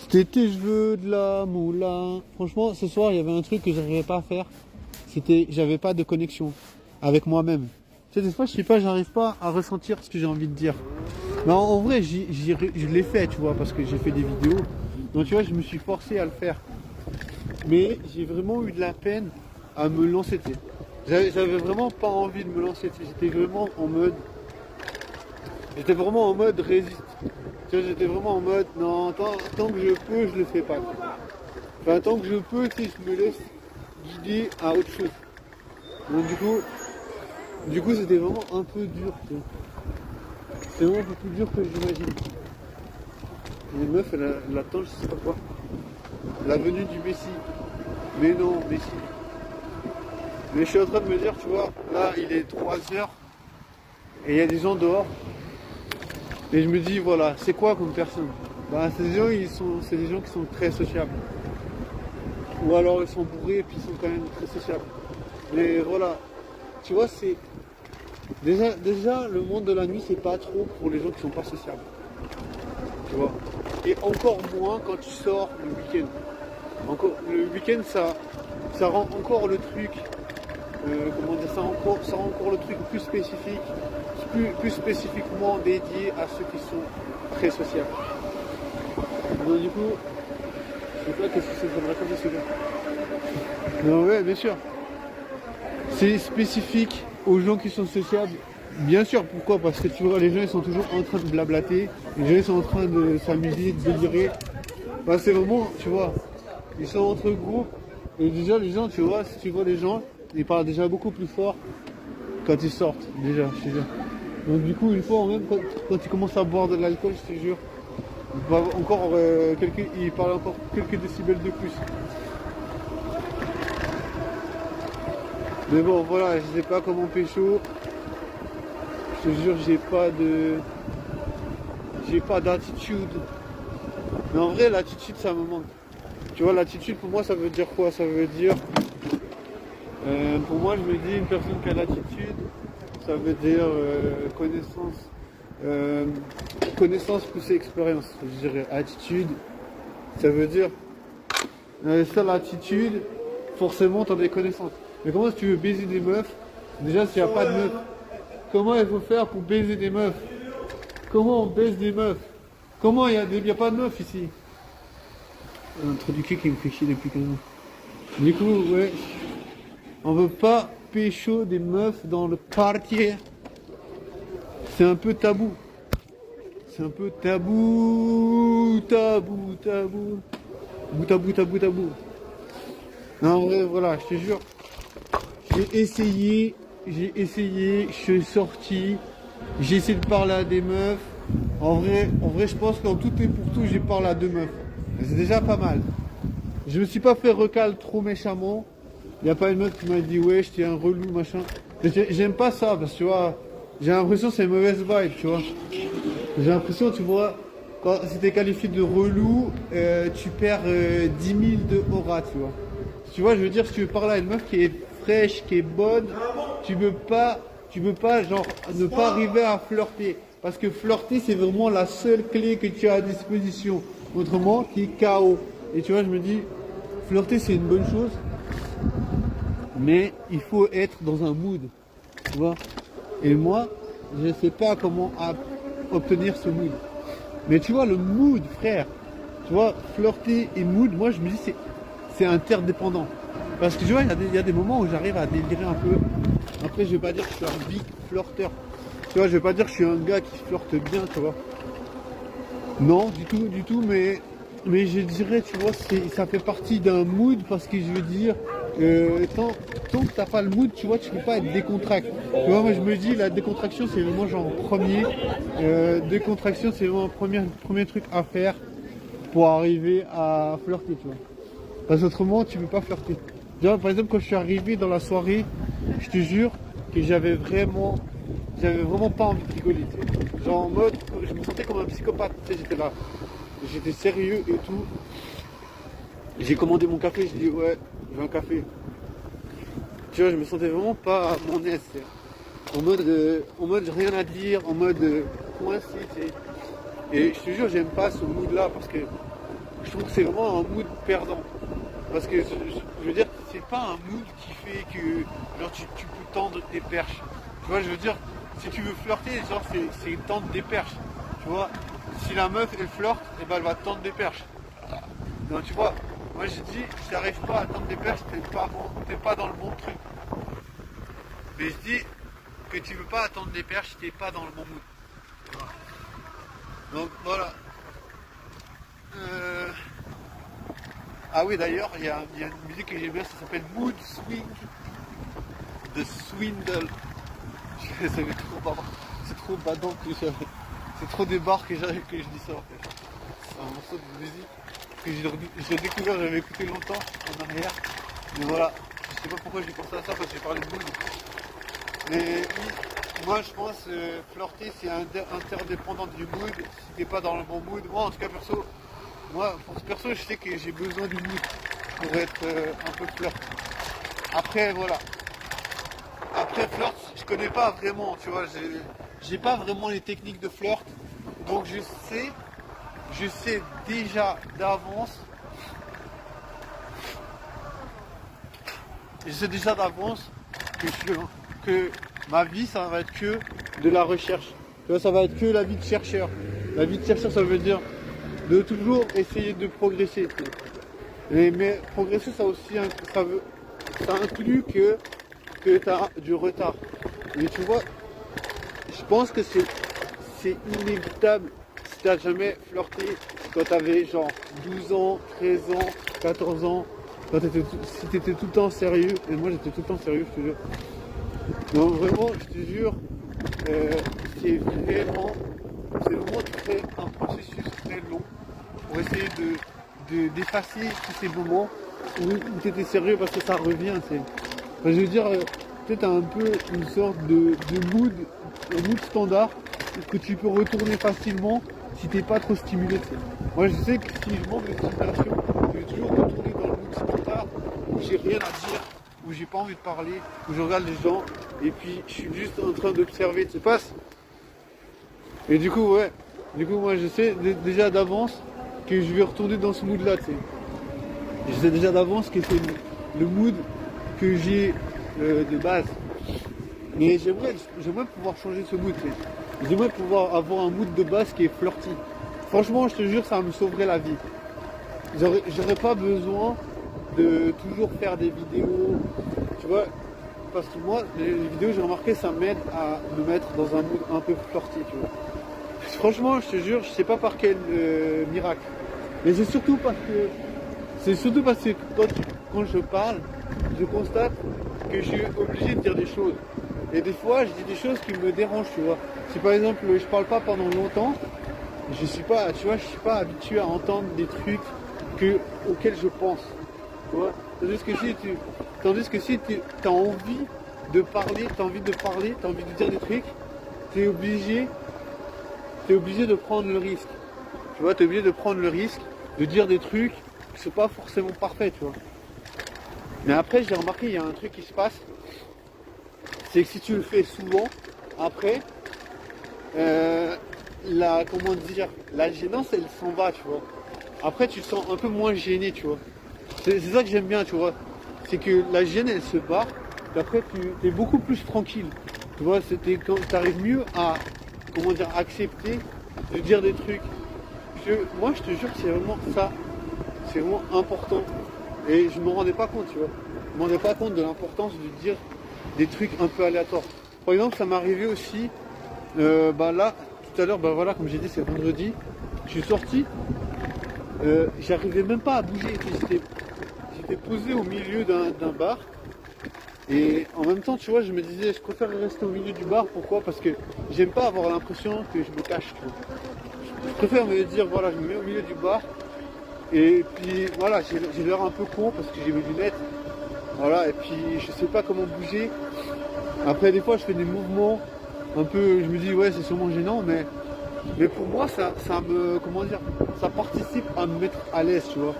C'était tes cheveux de la moula. Franchement, ce soir, il y avait un truc que j'arrivais pas à faire. C'était, j'avais pas de connexion avec moi-même. Tu sais, des fois, je sais pas, j'arrive pas à ressentir ce que j'ai envie de dire. Mais en vrai, je l'ai fait, tu vois, parce que j'ai fait des vidéos. Donc, tu vois, je me suis forcé à le faire. Mais j'ai vraiment eu de la peine à me lancer. Tu sais. J'avais vraiment pas envie de me lancer. Tu sais. J'étais vraiment en mode résiste. Tu vois, j'étais vraiment en mode non, tant que je peux, je le fais pas. Enfin, tant que je peux, tu sais, je me laisse guider à autre chose. Donc du coup, c'était vraiment un peu dur. Tu sais. C'est vraiment un peu plus dur que j'imagine. Les meufs, elle attend, je sais pas quoi. La venue du Messie. Mais non, Messie. Mais je suis en train de me dire, tu vois, là, il est 3 heures et il y a des gens dehors. Et je me dis, voilà, c'est quoi comme personne? Bah, c'est des gens qui sont très sociables. Ou alors ils sont bourrés et puis ils sont quand même très sociables. Mais voilà, tu vois, c'est déjà le monde de la nuit, c'est pas trop pour les gens qui sont pas sociables. Tu vois. Et encore moins quand tu sors le week-end. Le week-end, ça rend encore le truc, comment dire, ça rend encore le truc plus spécifique, plus spécifiquement dédié à ceux qui sont très sociables. Donc du coup, je sais pas qu'est-ce que ça me raconter ce gars. Non ouais, bien sûr. C'est spécifique aux gens qui sont sociables. Bien sûr, pourquoi? Parce que tu vois, les gens ils sont toujours en train de blablater, les gens ils sont en train de s'amuser, de délirer. Bah, c'est vraiment, tu vois, ils sont entre groupes. Et déjà, les gens, tu vois, si tu vois les gens, ils parlent déjà beaucoup plus fort quand ils sortent, déjà, je te jure. Donc, du coup, une fois, même quand ils commencent à boire de l'alcool, je te jure, ils parlent encore quelques décibels de plus. Mais bon, voilà, je sais pas comment pécho. Je te jure, j'ai pas d'attitude. Mais en vrai, l'attitude, ça me manque. Tu vois, l'attitude, pour moi, ça veut dire quoi? Ça veut dire, pour moi, je me dis, une personne qui a l'attitude, ça veut dire connaissance plus expérience. Je dirais attitude, ça veut dire, ça, l'attitude, forcément, tu as des connaissances. Mais comment tu veux baiser des meufs? Déjà, s'il n'y a pas de meufs, comment il faut faire pour baiser des meufs? Comment on baise des meufs? Comment il y a pas de meufs ici? Un trou du cul qui me fait chier depuis 15 ans. Du coup, ouais, on veut pas pécho des meufs dans le quartier. C'est un peu tabou. C'est un peu tabou, tabou, tabou. Tabou, tabou, tabou. Non, en vrai, voilà, je te jure. Je suis sorti, j'ai essayé de parler à des meufs. En vrai, je pense qu'en tout et pour tout, j'ai parlé à 2 meufs. C'est déjà pas mal. Je me suis pas fait recal trop méchamment. Il n'y a pas une meuf qui m'a dit ouais, j'étais un relou, machin. J'aime pas ça parce que tu vois, j'ai l'impression que c'est une mauvaise vibe, tu vois. J'ai l'impression, tu vois, quand si t'es qualifié de relou, tu perds 10 000 de aura, tu vois. Tu vois, je veux dire, si tu veux parler à une meuf qui est fraîche, qui est bonne, tu peux pas, genre, ne pas arriver à flirter. Parce que flirter, c'est vraiment la seule clé que tu as à disposition. Autrement, tu es KO. Et tu vois, je me dis, flirter, c'est une bonne chose, mais il faut être dans un mood, tu vois. Et moi, je ne sais pas comment obtenir ce mood. Mais tu vois, le mood, frère, tu vois, flirter et mood, moi, je me dis, c'est interdépendant. Parce que tu vois, il y a des moments où j'arrive à délirer un peu. Après, je vais pas dire que je suis un big flirteur. Tu vois, je vais pas dire que je suis un gars qui flirte bien, tu vois. Non, du tout, mais je dirais, tu vois, ça fait partie d'un mood parce que je veux dire, tant que t'as pas le mood, tu vois, tu peux pas être décontracté. Tu vois, moi je me dis, la décontraction, c'est vraiment genre premier. Décontraction, c'est vraiment un premier truc à faire pour arriver à flirter, tu vois. Parce qu'autrement, tu peux pas flirter. Tu vois, par exemple, quand je suis arrivé dans la soirée, je te jure que j'avais vraiment pas envie de rigoler. Tu sais. Genre en mode, je me sentais comme un psychopathe. Tu sais, j'étais là, j'étais sérieux et tout. J'ai commandé mon café, je dis ouais, je veux un café. Tu vois, je me sentais vraiment pas à mon aise. Tu sais. En mode rien à dire, en mode coincé. Tu sais. Et je te jure, j'aime pas ce mood-là parce que je trouve que c'est vraiment un mood perdant. Parce que je veux dire, c'est pas un mood qui fait que genre tu peux tendre tes perches. Tu vois, je veux dire, si tu veux flirter, genre c'est tendre des perches. Tu vois, si la meuf elle flirte, et ben elle va tendre des perches. Donc tu vois, moi j'ai dit, si t'arrives pas à tendre des perches, t'es pas dans le bon truc. Mais je dis que tu veux pas attendre des perches, t'es pas dans le bon mood. Donc voilà. Ah oui, d'ailleurs, il y a une musique que j'aime bien, ça s'appelle Mood Swing de Swindle. C'est trop badant que c'est trop des barres que je dis ça en fait. C'est un morceau de musique que j'ai découvert, j'avais écouté longtemps en arrière. Mais voilà, je sais pas pourquoi j'ai pensé à ça parce que j'ai parlé de mood. Mais oui, moi je pense flirter c'est interdépendant du mood. Si t'es pas dans le bon mood, moi en tout cas perso je sais que j'ai besoin du mood pour être un peu flirt. Après voilà. Après flirt, je connais pas vraiment, tu vois, j'ai pas vraiment les techniques de flirt. Donc je sais déjà d'avance. Je sais déjà d'avance que ma vie ça va être que de la recherche. Tu vois, ça va être que la vie de chercheur. La vie de chercheur ça veut dire de toujours essayer de progresser. Mais progresser ça aussi ça inclut que tu as du retard. Mais tu vois, je pense que c'est inévitable si tu n'as jamais flirté quand tu avais genre 12 ans, 13 ans, 14 ans, si tu étais tout le temps sérieux, et moi j'étais tout le temps sérieux, je te jure. Donc vraiment, je te jure, c'est vraiment un processus très long pour essayer d'effacer tous ces moments où tu étais sérieux parce que ça revient. Enfin, je veux dire, peut-être un peu une sorte de mood, un mood standard que tu peux retourner facilement si t'es pas trop stimulé. T'sais. Moi je sais que si je manque de stimulation, je vais toujours retourner dans le mood standard où j'ai rien à dire, où j'ai pas envie de parler, où je regarde les gens et puis je suis juste en train d'observer ce qui se passe. Et du coup moi je sais déjà d'avance que je vais retourner dans ce mood là. Je sais déjà d'avance que c'est le mood que j'ai de base. Mais j'aimerais pouvoir changer ce mood. J'aimerais pouvoir avoir un mood de base qui est flirty. Franchement, je te jure, ça me sauverait la vie. J'aurais pas besoin de toujours faire des vidéos. Tu vois, parce que moi, les vidéos, j'ai remarqué, ça m'aide à me mettre dans un mood un peu flirty, tu vois. Franchement, je te jure, je sais pas par quel miracle. Mais c'est surtout parce que quand je parle, je constate que je suis obligé de dire des choses. Et des fois, je dis des choses qui me dérangent, tu vois. Si par exemple, je parle pas pendant longtemps, je suis pas habitué à entendre des trucs auxquels je pense. Tu vois. Tandis que si tu as envie de parler, tu as envie de dire des trucs, tu es obligé de prendre le risque. Tu vois, tu es obligé de prendre le risque de dire des trucs qui sont pas forcément parfaits, tu vois. Mais après, j'ai remarqué, il y a un truc qui se passe, c'est que si tu le fais souvent, après, la gênance, elle s'en va, tu vois. Après, tu te sens un peu moins gêné, tu vois. C'est ça que j'aime bien, tu vois. C'est que la gêne, elle se barre, et après, tu es beaucoup plus tranquille. Tu vois, quand tu arrives mieux à, accepter de dire des trucs. Moi, je te jure que c'est vraiment ça. C'est vraiment important. Et je ne me rendais pas compte, tu vois. Je ne me rendais pas compte de l'importance de dire des trucs un peu aléatoires. Par exemple, ça m'est arrivé aussi, là, tout à l'heure, voilà, comme j'ai dit, c'est vendredi. Je suis sorti, j'arrivais même pas à bouger. J'étais posé au milieu d'un bar. Et en même temps, tu vois, je me disais, je préfère rester au milieu du bar. Pourquoi? Parce que j'aime pas avoir l'impression que je me cache, tu vois. Je préfère me dire, voilà, je me mets au milieu du bar. Et puis voilà, j'ai l'air un peu con parce que j'ai mes lunettes. Voilà, et puis je sais pas comment bouger. Après des fois je fais des mouvements un peu, je me dis ouais c'est sûrement gênant, mais pour moi ça participe à me mettre à l'aise, tu vois.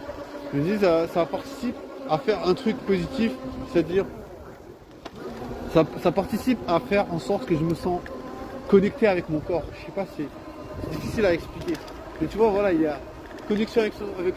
Je me dis ça participe à faire un truc positif, c'est-à-dire ça participe à faire en sorte que je me sens connecté avec mon corps. Je sais pas, c'est difficile à expliquer. Mais tu vois voilà, il y a connexion avec